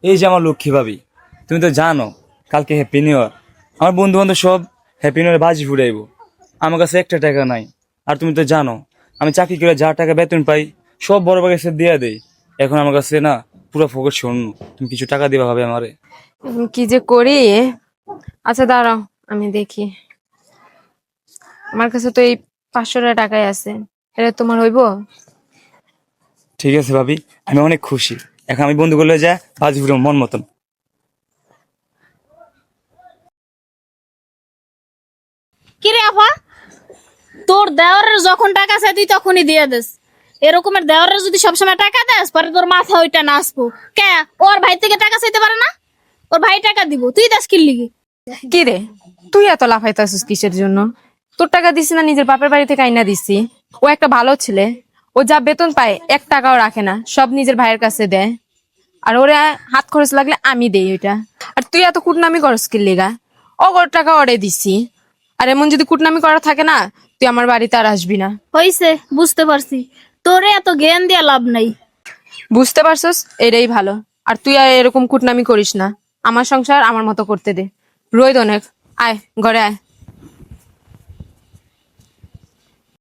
এই যে আমার লক্ষ্মী ভাবি, তুমি তো জানো কালকে হ্যাপি নিউ ইয়ার। আমার বন্ধু বান্ধব সব হ্যাপি নিউ ইয়ার বাজি ফুটাইবো, আমার কাছে একটা টাকা নাই। আর তুমি তো জানো আমি চাকরি করে যা টাকা বেতন পাই সব বড় ভাইয়ের কাছে দিয়ে দেই। এখন আমার কাছে না পুরো ফোকট শূন্য। তুমি কিছু টাকা দিবা ভাবে আমারে? কি যে করি। আচ্ছা দাঁড়াও, আমি দেখি। আমার কাছে তো এই 500 টাকাই আছে। এটা তোমার হইব? ঠিক আছে ভাবি, আমি অনেক খুশি। এখন আমি বন্ধুগুলো যা বাজি ফুটাবো মন মতন। কিরে আপা, তোর দেওয়ারের যখন টাকা চাই তুই তখনই দিয়ে দিস। এরকমের দেওয়ারের যদি সবসময় টাকা দেস পরে তোর মাথা ওইটা নাচবো। কে ওর ভাই থেকে টাকা চাইতে পারে না? ওর ভাই টাকা দিব, তুই দাস কি লিগি? কি রে, তুই এত লাফাইতাছিস কিসের জন্য? তোর টাকা দিছি না নিজের বাপের বাড়ি থেকে আইনা দিছি। ও একটা ভালো ছেলে, ও যা বেতন পায় 1 টাকাও রাখে না, সব নিজের ভাইয়ের কাছে দেয়। আর ওরা হাত খরচ লাগলে আমি দেই ওইটা। আর তুই এত কুটনামি করস কি লিগা? ওর টাকা ওরে দিছি। আর এমন যদি কুটনামি করা থাকে না, তুই আমার বাড়িতে আর আসবি না। হইছে, বুঝতে পারছি। তোরে এত জ্ঞান দিয়া লাভ নাই। বুঝতে পারছস? এটাই ভালো। আর তুই আর এরকম কুটনামি করিস না। আমার সংসার আমার মতো করতে দে। রোদ অনেক, আয় ঘরে আয়।